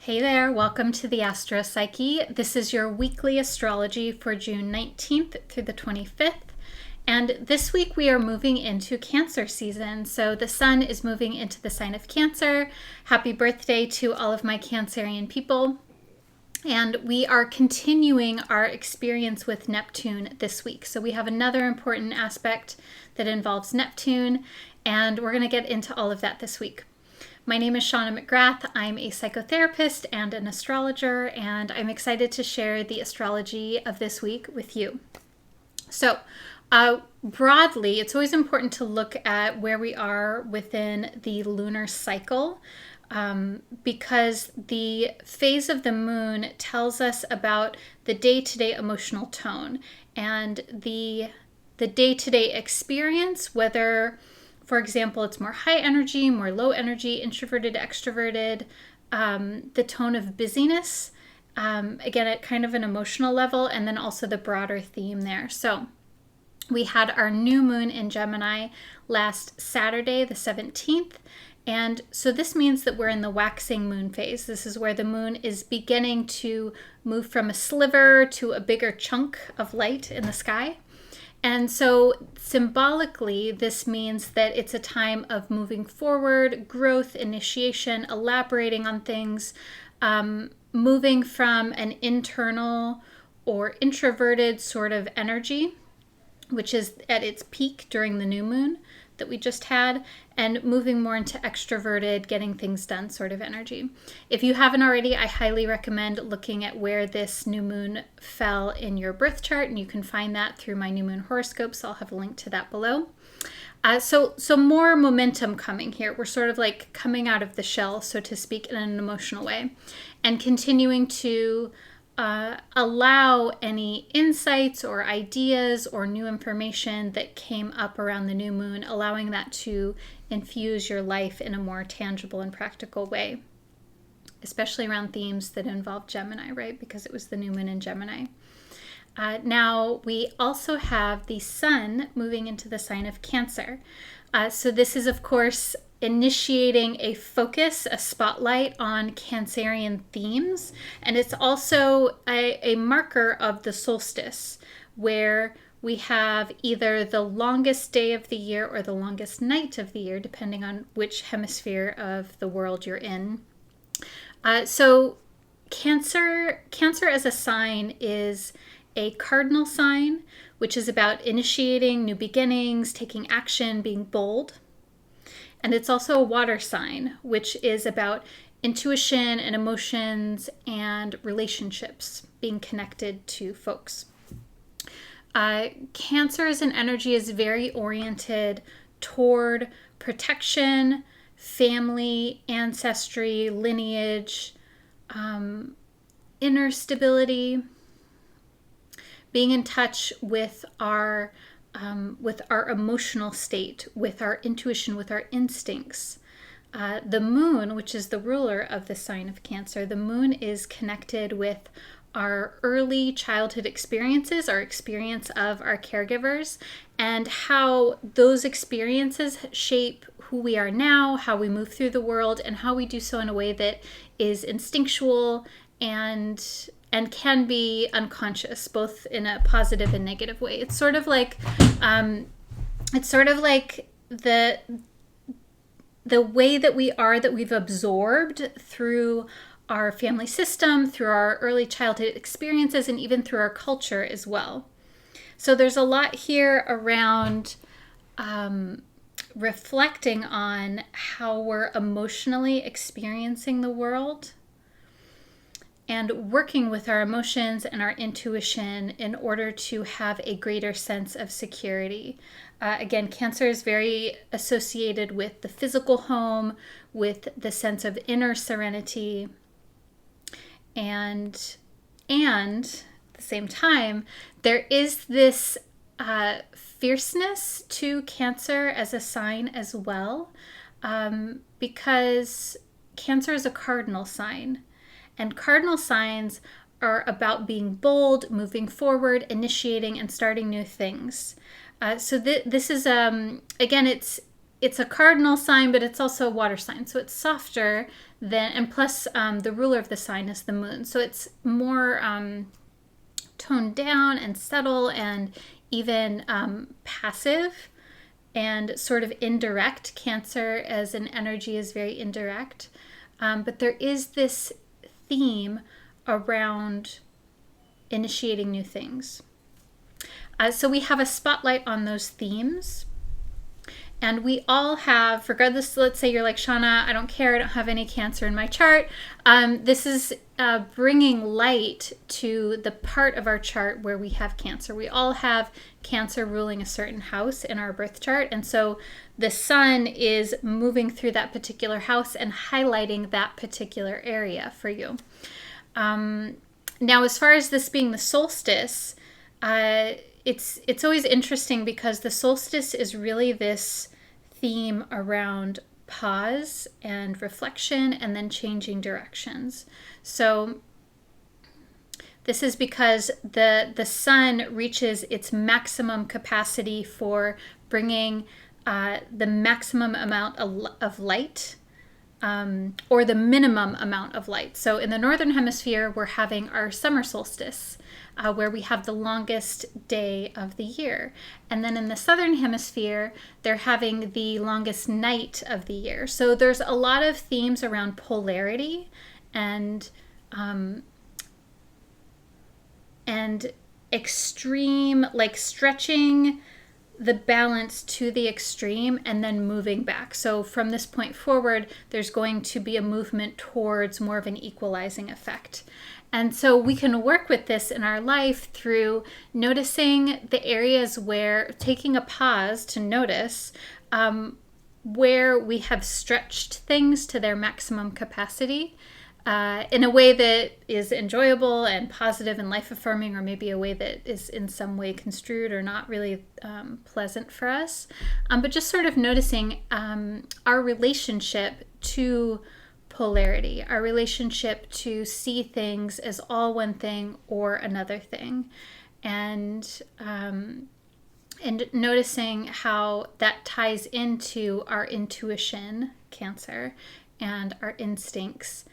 Hey there, welcome to the Astro Psyche. This is your weekly astrology for June 19th through the 25th. And this week we are moving into Cancer season. So the sun is moving into the sign of Cancer. Happy birthday to all of my Cancerian people. And we are continuing our experience with Neptune this week. So we have another important aspect that involves Neptune, and we're going to get into all of that this week. My name is Shauna McGrath. I'm a psychotherapist and an astrologer, and I'm excited to share the astrology of this week with you. So, broadly, it's always important to look at where we are within the lunar cycle, because the phase of the moon tells us about the day-to-day emotional tone and the day-to-day experience, whether, for example, it's more high energy, more low energy, introverted, extroverted, the tone of busyness, again, at kind of an emotional level, and then also the broader theme there. So we had our new moon in Gemini last Saturday, the 17th. And so this means that we're in the waxing moon phase. This is where the moon is beginning to move from a sliver to a bigger chunk of light in the sky. And so symbolically, this means that it's a time of moving forward, growth, initiation, elaborating on things, moving from an internal or introverted sort of energy, which is at its peak during the new moon that we just had, and moving more into extroverted, getting things done sort of energy. If you haven't already, I highly recommend looking at where this new moon fell in your birth chart, and you can find that through my new moon horoscope, so I'll have a link to that below. So more momentum coming here. We're sort of like coming out of the shell, so to speak, in an emotional way, and continuing to allow any insights or ideas or new information that came up around the new moon, allowing that to infuse your life in a more tangible and practical way, especially around themes that involve Gemini, right? Because it was the new moon in Gemini. Now, we also have the sun moving into the sign of Cancer. So this is, of course, initiating a focus, a spotlight on Cancerian themes. And it's also a marker of the solstice, where we have either the longest day of the year or the longest night of the year, depending on which hemisphere of the world you're in. So Cancer as a sign is a cardinal sign, which is about initiating new beginnings, taking action, being bold. And it's also a water sign, which is about intuition and emotions and relationships, being connected to folks. Cancer as an energy is very oriented toward protection, family, ancestry, lineage, inner stability, being in touch with our emotional state, with our intuition, with our instincts. The moon, which is the ruler of the sign of Cancer, the moon is connected with our early childhood experiences, our experience of our caregivers, and how those experiences shape who we are now, how we move through the world, and how we do so in a way that is instinctual and can be unconscious, both in a positive and negative way. It's sort of like the way that we are, that we've absorbed through our family system, through our early childhood experiences, and even through our culture as well. So there's a lot here around reflecting on how we're emotionally experiencing the world and working with our emotions and our intuition in order to have a greater sense of security. Again, Cancer is very associated with the physical home, with the sense of inner serenity, and at the same time, there is this fierceness to Cancer as a sign as well, because Cancer is a cardinal sign. And cardinal signs are about being bold, moving forward, initiating, and starting new things. So this is, again, it's a cardinal sign, but it's also a water sign. So it's softer than, and plus the ruler of the sign is the moon. So it's more toned down and subtle and even passive and sort of indirect. Cancer as an energy is very indirect. But there is this theme around initiating new things. So we have a spotlight on those themes. And we all have, regardless, let's say you're like, Shauna, I don't care, I don't have any Cancer in my chart. This is bringing light to the part of our chart where we have Cancer. We all have Cancer ruling a certain house in our birth chart. And so the sun is moving through that particular house and highlighting that particular area for you. Now, as far as this being the solstice, it's always interesting because the solstice is really this theme around pause and reflection and then changing directions. So this is because the sun reaches its maximum capacity for bringing the maximum amount of light, or the minimum amount of light. So in the northern hemisphere, we're having our summer solstice, where we have the longest day of the year. And then in the southern hemisphere, they're having the longest night of the year. So there's a lot of themes around polarity and extreme, like stretching the balance to the extreme and then moving back. So from this point forward, there's going to be a movement towards more of an equalizing effect. And so we can work with this in our life through noticing the areas where, taking a pause to notice where we have stretched things to their maximum capacity in a way that is enjoyable and positive and life-affirming, or maybe a way that is in some way construed or not really pleasant for us. But just sort of noticing our relationship to polarity, our relationship to see things as all one thing or another thing, and noticing how that ties into our intuition, Cancer, and our instincts.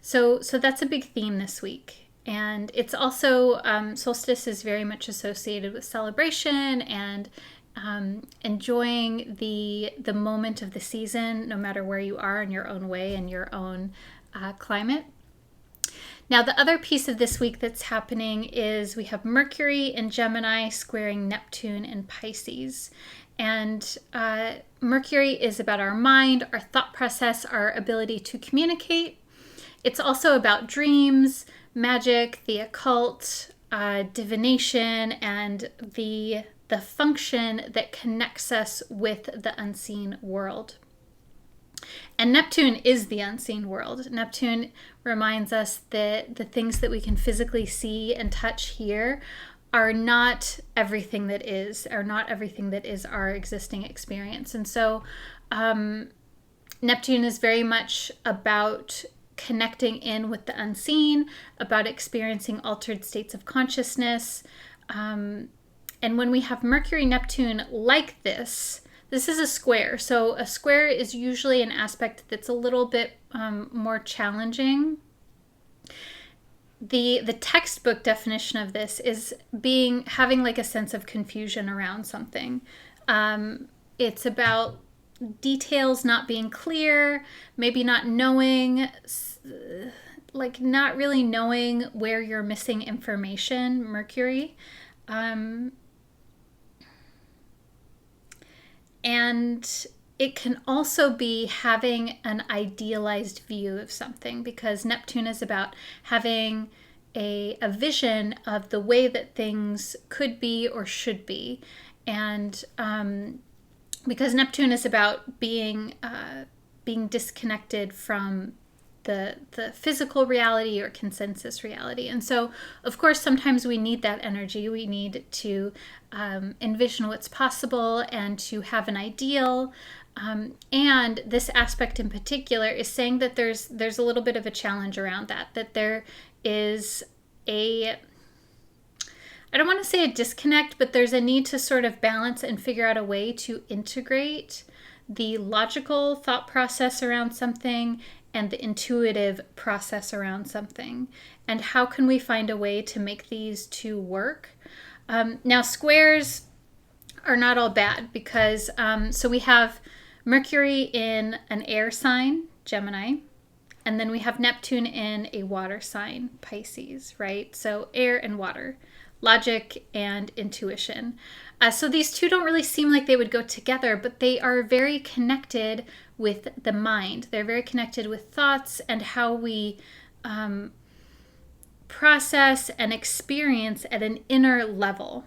So that's a big theme this week. And it's also, solstice is very much associated with celebration and enjoying the moment of the season, no matter where you are in your own way and your own climate. Now, the other piece of this week that's happening is we have Mercury in Gemini squaring Neptune in Pisces. And Mercury is about our mind, our thought process, our ability to communicate. It's also about dreams, magic, the occult, divination, and the function that connects us with the unseen world. And Neptune is the unseen world. Neptune reminds us that the things that we can physically see and touch here are not everything that is, our existing experience. And so Neptune is very much about connecting in with the unseen, about experiencing altered states of consciousness. And when we have Mercury Neptune like this is a square. So a square is usually an aspect that's a little bit more challenging. The textbook definition of this is having like a sense of confusion around something. It's about details not being clear, maybe not knowing, like not really knowing where you're missing information, Mercury. And it can also be having an idealized view of something, because Neptune is about having a vision of the way that things could be or should be. And because Neptune is about being disconnected from the physical reality or consensus reality. And so, of course, sometimes we need that energy. We need to envision what's possible and to have an ideal. And this aspect in particular is saying that there's a little bit of a challenge around that there is I don't want to say a disconnect, but there's a need to sort of balance and figure out a way to integrate the logical thought process around something and the intuitive process around something. And how can we find a way to make these two work? Now, squares are not all bad because, so we have Mercury in an air sign, Gemini, and then we have Neptune in a water sign, Pisces, right? So air and water, logic and intuition. So these two don't really seem like they would go together, but they are very connected with the mind. They're very connected with thoughts and how we process and experience at an inner level.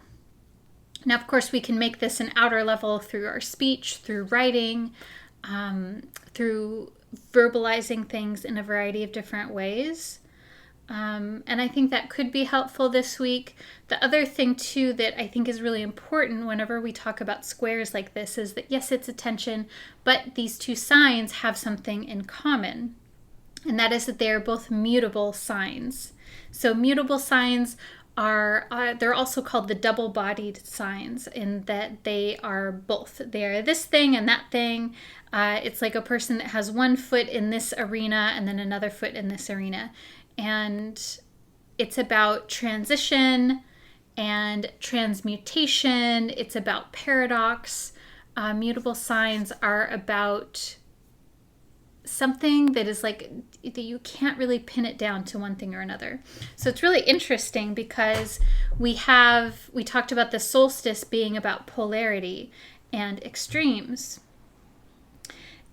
Now, of course, we can make this an outer level through our speech, through writing, through verbalizing things in a variety of different ways. And I think that could be helpful this week. The other thing, too, that I think is really important whenever we talk about squares like this is that, yes, it's attention, but these two signs have something in common. And that is that they are both mutable signs. So mutable signs are, they're also called the double-bodied signs in that they are both. They are this thing and that thing. It's like a person that has one foot in this arena and then another foot in this arena. And it's about transition and transmutation. It's about paradox. Mutable signs are about something that is like that you can't really pin it down to one thing or another. So it's really interesting because we talked about the solstice being about polarity and extremes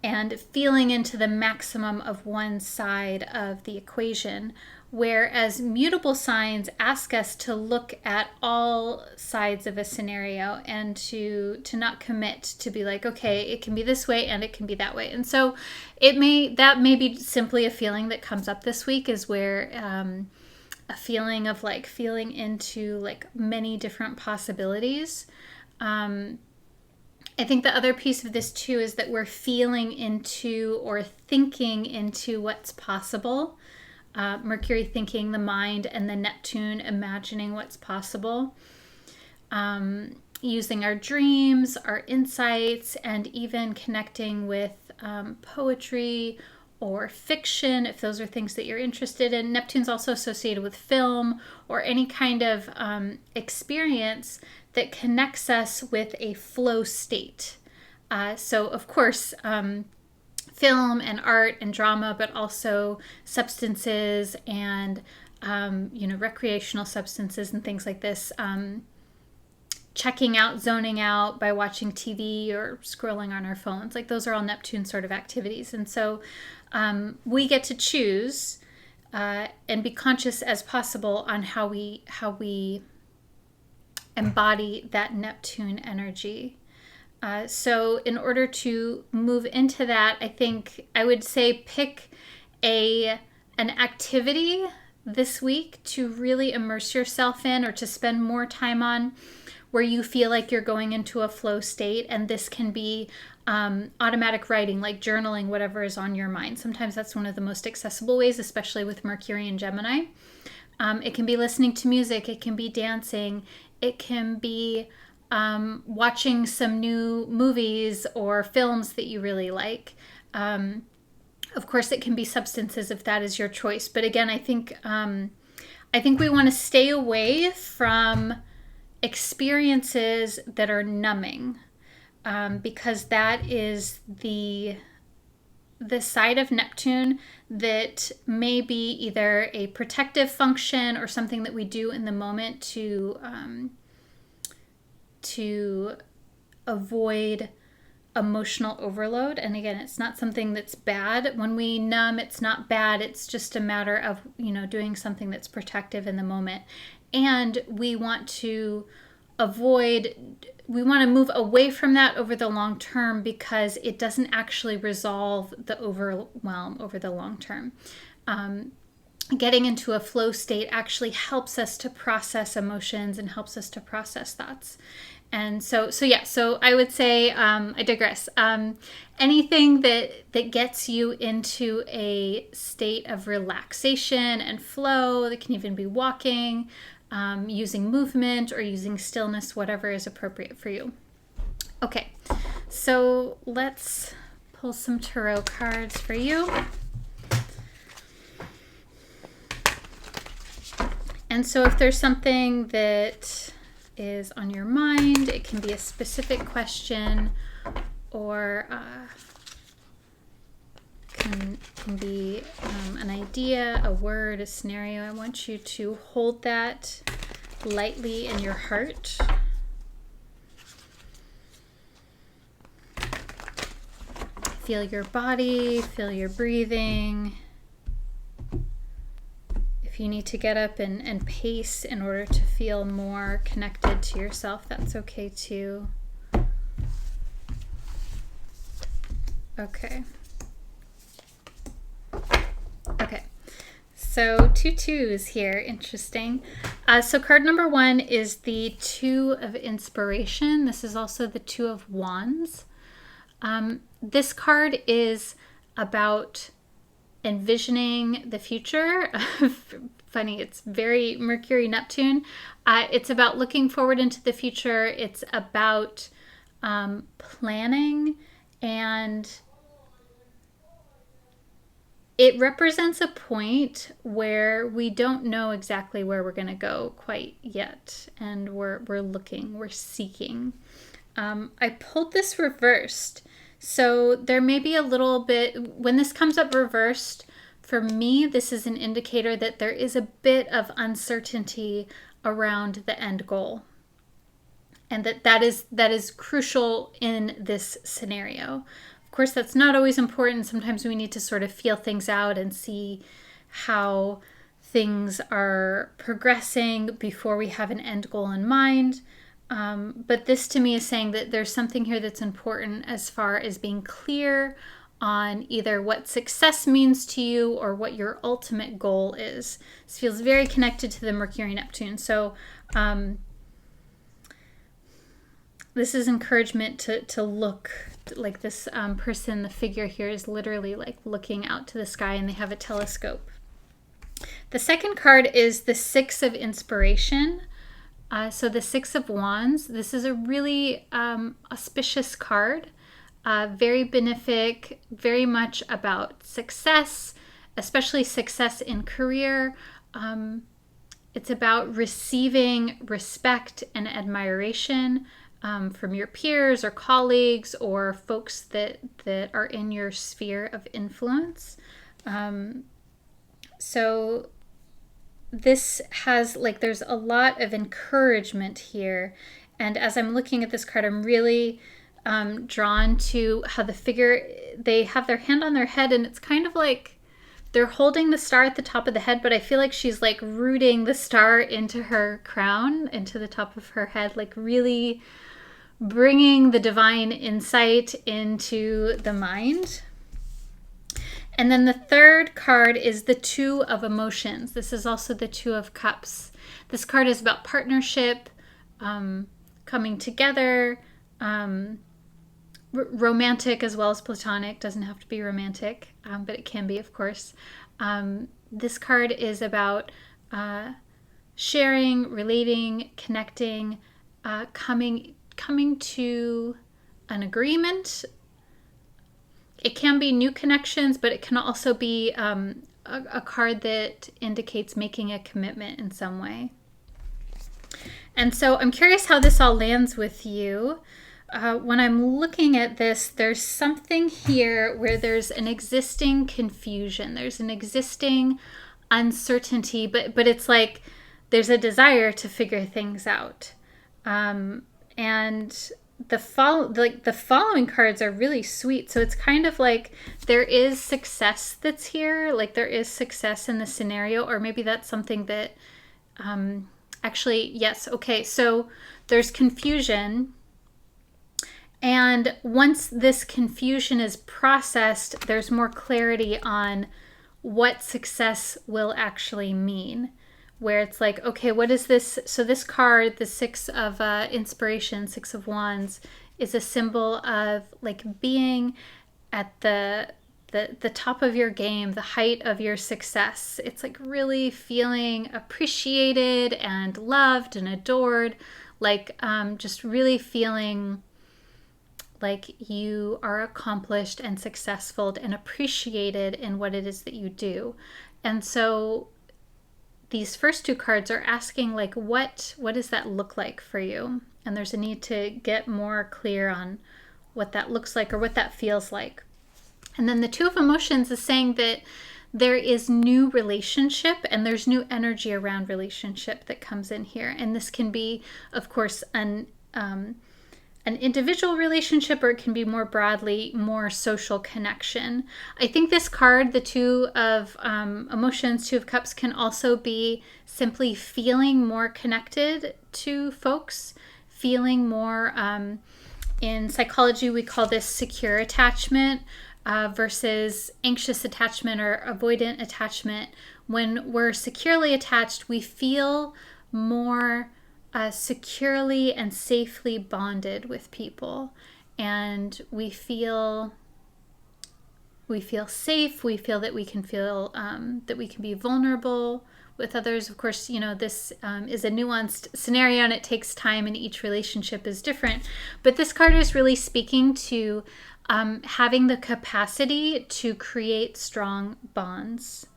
and feeling into the maximum of one side of the equation, whereas mutable signs ask us to look at all sides of a scenario and to not commit, to be like, okay, it can be this way and it can be that way. And so that may be simply a feeling that comes up this week, is where a feeling of like feeling into like many different possibilities. I think the other piece of this too is that we're feeling into or thinking into what's possible. Mercury thinking the mind, and then Neptune imagining what's possible. Using our dreams, our insights, and even connecting with poetry or fiction, if those are things that you're interested in. Neptune's also associated with film or any kind of experience that connects us with a flow state. So, of course, film and art and drama, but also substances and, recreational substances and things like this. Checking out, zoning out by watching TV or scrolling on our phones. Like those are all Neptune sort of activities. And so we get to choose and be conscious as possible on how we embody that Neptune energy. So in order to move into that, I think I would say pick an activity this week to really immerse yourself in, or to spend more time on, where you feel like you're going into a flow state. And this can be automatic writing, like journaling, whatever is on your mind. Sometimes that's one of the most accessible ways, especially with Mercury and Gemini. It can be listening to music. It can be dancing. It can be watching some new movies or films that you really like. Of course, it can be substances if that is your choice. But again, I think we want to stay away from experiences that are numbing, because that is the side of Neptune that may be either a protective function or something that we do in the moment to avoid emotional overload. And again, it's not something that's bad. When we numb, it's not bad. It's just a matter of, doing something that's protective in the moment. And we want to move away from that over the long term, because it doesn't actually resolve the overwhelm over the long term. Getting into a flow state actually helps us to process emotions and helps us to process thoughts. And so I would say, I digress. Anything that gets you into a state of relaxation and flow, that can even be walking, using movement or using stillness, whatever is appropriate for you. Okay, so let's pull some tarot cards for you. And so if there's something that is on your mind, it can be a specific question or can be an idea, a word, a scenario. I want you to hold that lightly in your heart. Feel your body, feel your breathing. If you need to get up and pace in order to feel more connected to yourself, that's okay too. Okay. Okay. So 2 2s here, interesting. So card number 1 is the 2 of Inspiration. This is also the 2 of Wands. This card is about envisioning the future. Funny, it's very Mercury, Neptune. It's about looking forward into the future. It's about planning, and it represents a point where we don't know exactly where we're going to go quite yet, and we're looking, we're seeking. I pulled this reversed. So there may be a little bit, when this comes up reversed, for me, this is an indicator that there is a bit of uncertainty around the end goal. And that is crucial in this scenario. Of course, that's not always important. Sometimes we need to sort of feel things out and see how things are progressing before we have an end goal in mind. But this to me is saying that there's something here that's important as far as being clear on either what success means to you or what your ultimate goal is. This feels very connected to the Mercury Neptune. So this is encouragement to look like this person, the figure here is literally like looking out to the sky and they have a telescope. The second card is the 6 of Inspiration. So the 6 of Wands, this is a really auspicious card, very benefic, very much about success, especially success in career. It's about receiving respect and admiration from your peers or colleagues or folks that are in your sphere of influence. So this has, like, there's a lot of encouragement here. And as I'm looking at this card, I'm really drawn to how the figure, they have their hand on their head, and it's kind of like they're holding the star at the top of the head, but I feel like she's like rooting the star into her crown, into the top of her head, like really bringing the divine insight into the mind. And then the third card is the 2 of Emotions. This is also the 2 of Cups. This card is about partnership, coming together, romantic as well as platonic. Doesn't have to be romantic, but it can be, of course. This card is about sharing, relating, connecting, coming to an agreement. It can be new connections, but it can also be a card that indicates making a commitment in some way. And so I'm curious how this all lands with you. When I'm looking at this, there's something here where there's an existing confusion. There's an existing uncertainty, but it's like there's a desire to figure things out. And the following cards are really sweet. So it's kind of like there is success that's here, like there is success in the scenario, or maybe that's something that actually, yes, okay, so there's confusion, and once this confusion is processed, there's more clarity on what success will actually mean. Where it's like, okay, what is this? So this card, the 6 of Inspiration, 6 of Wands, is a symbol of like being at the the top of your game, the height of your success. It's like really feeling appreciated and loved and adored, like just really feeling like you are accomplished and successful and appreciated in what it is that you do. And so these first two cards are asking, like, what does that look like for you? And there's a need to get more clear on what that looks like or what that feels like. And then the Two of Emotions is saying that there is new relationship and there's new energy around relationship that comes in here. And this can be, of course, an individual relationship, or it can be more broadly, more social connection. I think this card, the Two of Emotions, Two of Cups, can also be simply feeling more connected to folks, feeling more, in psychology, we call this secure attachment versus anxious attachment or avoidant attachment. When we're securely attached, we feel more securely and safely bonded with people, and we feel safe. We feel that we can be vulnerable with others. Of course, this is a nuanced scenario and it takes time and each relationship is different. But this card is really speaking to having the capacity to create strong bonds.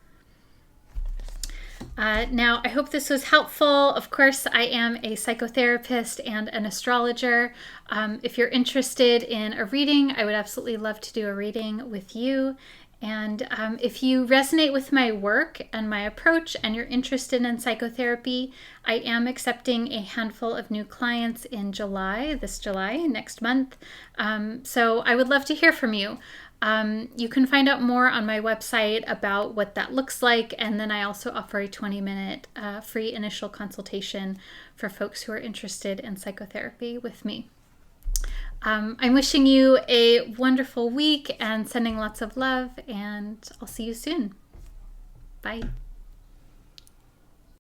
Now, I hope this was helpful. Of course, I am a psychotherapist and an astrologer. If you're interested in a reading, I would absolutely love to do a reading with you. And if you resonate with my work and my approach and you're interested in psychotherapy, I am accepting a handful of new clients in this July, next month. So I would love to hear from you. You can find out more on my website about what that looks like. And then I also offer a 20-minute free initial consultation for folks who are interested in psychotherapy with me. I'm wishing you a wonderful week and sending lots of love, and I'll see you soon. Bye.